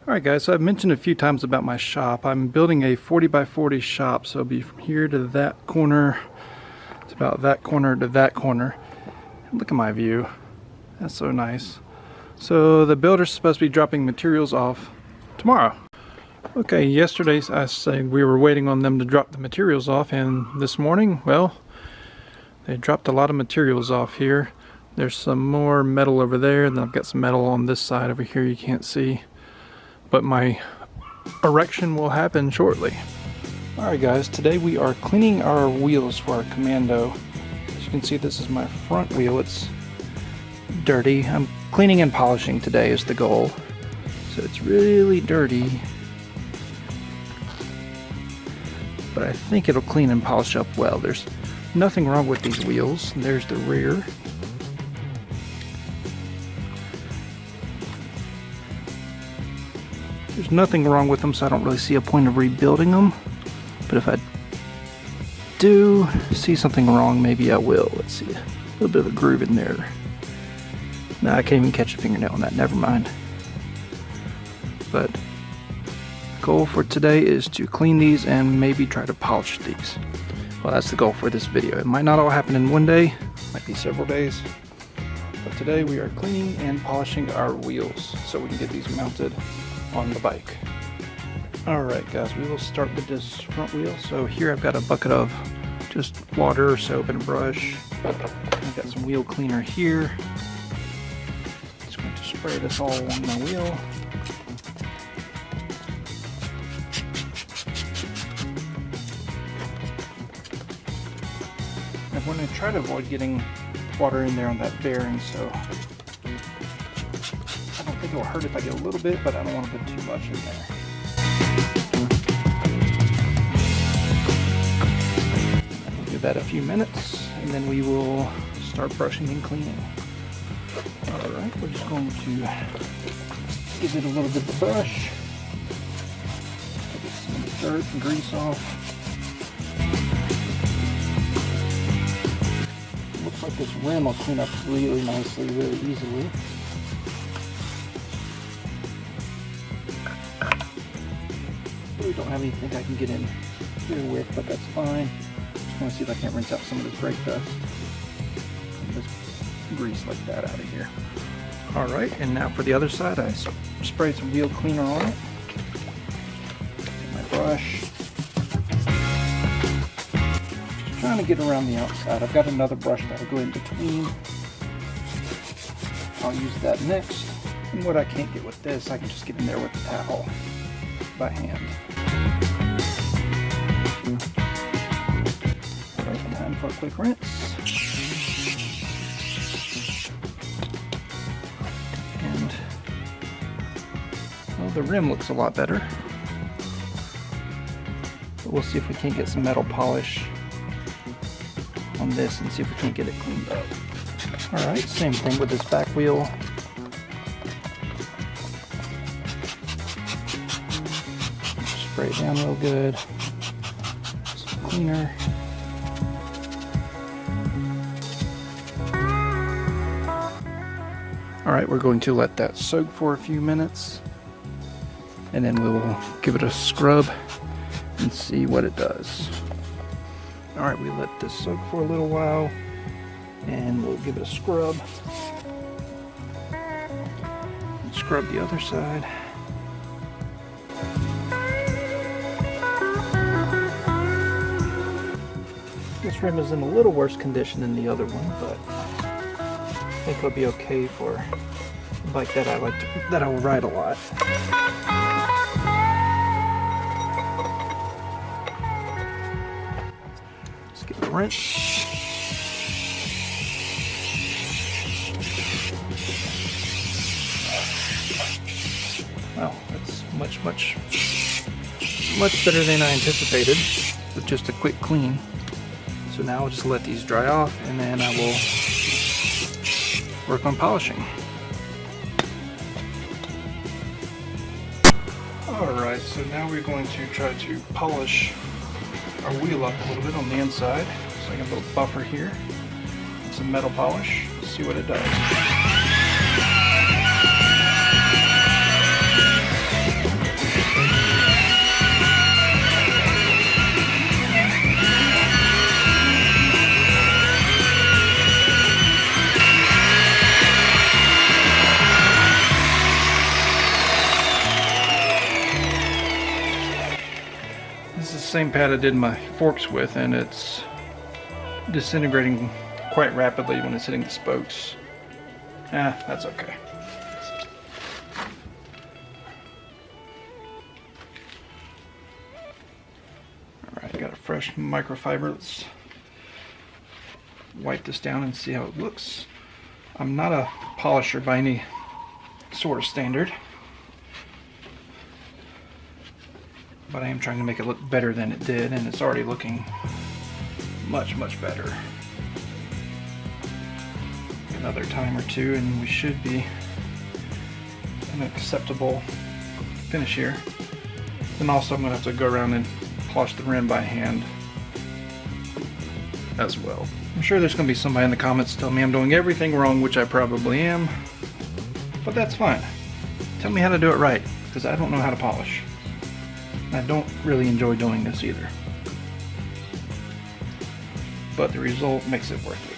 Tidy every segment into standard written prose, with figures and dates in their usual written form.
Alright guys, so I've mentioned a few times about my shop. I'm building a 40 by 40 shop, so it'll be from here to that corner. It's about that corner to that corner. Look at my view. That's so nice. So the builder's supposed to be dropping materials off tomorrow. Okay, yesterday I said we were waiting on them to drop the materials off, and this morning, well, they dropped a lot of materials off here. There's some more metal over there, and then I've got some metal on this side over here you can't see. But my erection will happen shortly. Alright guys, today we are cleaning our wheels for our Commando. As you can see, this is my front wheel. It's dirty. I'm cleaning and polishing today is the goal. So it's really dirty. But I think it'll clean and polish up well. There's nothing wrong with these wheels. There's the rear. There's nothing wrong with them, so I don't really see a point of rebuilding them. But if I do see something wrong, maybe I will. Let's see, a little bit of a groove in there. No, I can't even catch a fingernail on that, never mind. But the goal for today is to clean these and maybe try to polish these. Well, that's the goal for this video. It might not all happen in one day, might be several days. But today we are cleaning and polishing our wheels so we can get these mounted on the bike. Alright guys, we will start with this front wheel. So here I've got a bucket of just water, soap, and a brush. I've got some wheel cleaner here. Just going to spray this all along my wheel. I'm going to try to avoid getting water in there on that bearing, so I don't think it'll hurt if I get a little bit, but I don't want to put too much in there. We'll give that a few minutes, and then we will start brushing and cleaning. Alright, we're just going to give it a little bit of a brush. Get some of the dirt and grease off. Looks like this rim will clean up really nicely, really easily. Really don't have anything I can get in here with, but that's fine. Just want to see if I can't rinse out some of this brake dust and this grease like that out of here. Alright, and now for the other side, I sprayed some wheel cleaner on it. Take my brush. Just trying to get around the outside. I've got another brush that'll go in between. I'll use that next. And what I can't get with this, I can just get in there with the towel by hand. Alright, time for a quick rinse. And well, the rim looks a lot better. But we'll see if we can't get some metal polish on this and see if we can't get it cleaned up. Alright, same thing with this back wheel. Spray it down real good. Some cleaner. Alright, we're going to let that soak for a few minutes, and then we'll give it a scrub and see what it does. Alright, we let this soak for a little while, and we'll give it a scrub. And scrub the other side. This rim is in a little worse condition than the other one, but I think it'll be okay for a bike that I will ride a lot. Let's get the rinse. Well, that's much better than I anticipated with just a quick clean. So now I'll just let these dry off, and then I will work on polishing. Alright, so now we're going to try to polish our wheel up a little bit on the inside. So I got a little buffer here and some metal polish. Let's see what it does. same pad I did my forks with, and it's disintegrating quite rapidly when it's hitting the spokes. That's okay. Alright, got a fresh microfiber. Let's wipe this down and see how it looks. I'm not a polisher by any sort of standard, but I am trying to make it look better than it did, and it's already looking much better. Another time or two and we should be an acceptable finish here. Then also I'm going to have to go around and polish the rim by hand as well. I'm sure there's going to be somebody in the comments telling me I'm doing everything wrong, which I probably am, but that's fine. Tell me how to do it right, because I don't know how to polish. I don't really enjoy doing this either, but the result makes it worth it.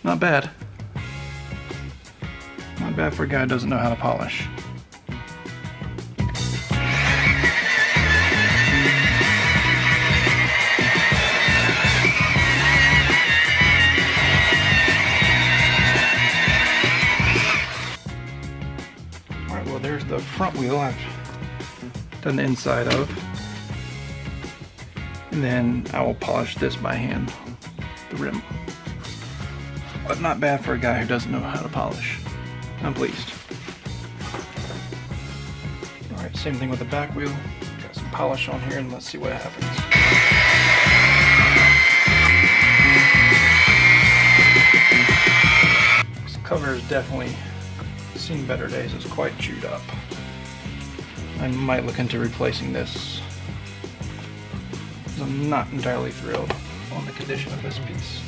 Not bad. Not bad for a guy who doesn't know how to polish. Alright, well there's the front wheel I've done the inside of. And then I will polish this by hand, the rim. But not bad for a guy who doesn't know how to polish. I'm pleased. Alright, same thing with the back wheel. Got some polish on here and let's see what happens. This cover has definitely seen better days. It's quite chewed up. I might look into replacing this, because I'm not entirely thrilled on the condition of this piece.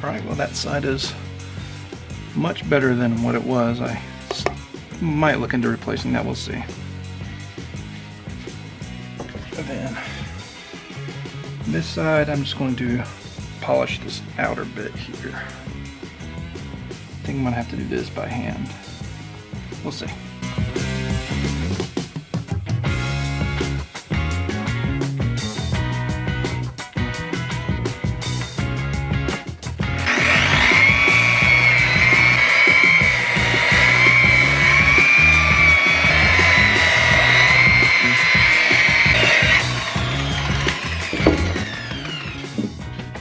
Alright, well that side is much better than what it was. I might look into replacing that, we'll see. And then this side I'm just going to polish this outer bit here. I think I'm going to have to do this by hand. We'll see.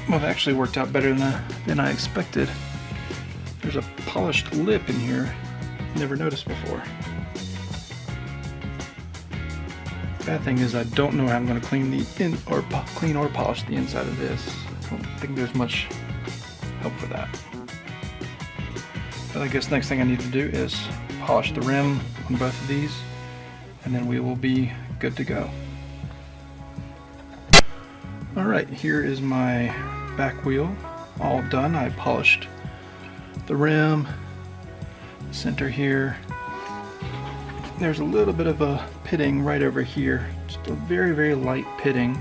Well, it actually worked out better than I expected. There's a polished lip in here. Never noticed before. Bad thing is I don't know how I'm going to clean or polish the inside of this. I don't think there's much help for that. But I guess next thing I need to do is polish the rim on both of these, and then we will be good to go. Alright, here is my back wheel all done. I polished the rim, center here. There's a little bit of a pitting right over here, just a very light pitting.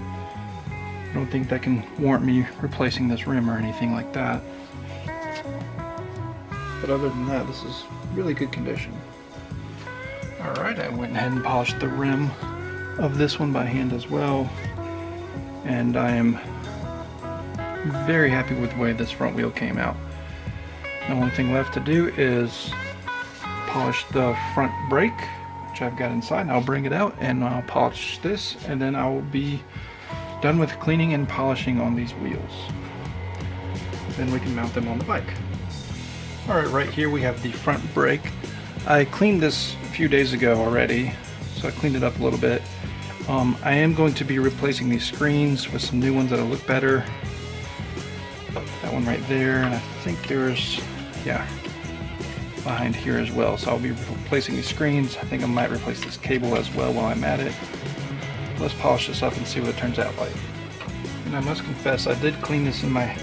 I don't think that can warrant me replacing this rim or anything like that. But other than that, this is really good condition. Alright, I went ahead and polished the rim of this one by hand as well, and I am very happy with the way this front wheel came out. The only thing left to do is polish the front brake, which I've got inside, and I'll bring it out and I'll polish this, and then I will be done with cleaning and polishing on these wheels. Then we can mount them on the bike. Alright, right here we have the front brake. I cleaned this a few days ago already, so I cleaned it up a little bit. I am going to be replacing these screens with some new ones that'll look better. That one right there, and I think there's, yeah, behind here as well. So I'll be replacing these screens. I think I might replace this cable as well while I'm at it. Let's polish this up and see what it turns out like. And I must confess, I did clean this in my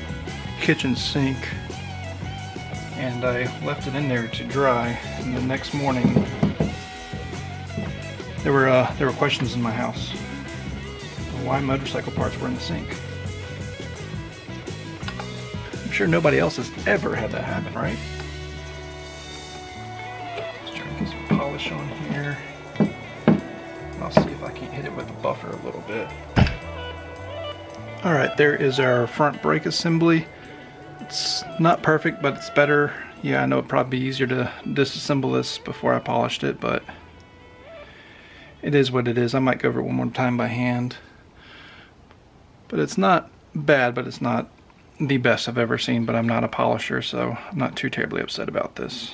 kitchen sink and I left it in there to dry, and the next morning there were questions in my house. Why motorcycle parts were in the sink. I'm sure nobody else has ever had that happen, right? Let's try to get some polish on here. I'll see if I can't hit it with the buffer a little bit. Alright, there is our front brake assembly. It's not perfect, but it's better. Yeah, I know it'd probably be easier to disassemble this before I polished it, but it is what it is. I might go over it one more time by hand. But it's not bad, but it's not the best I've ever seen, but I'm not a polisher, so I'm not too terribly upset about this.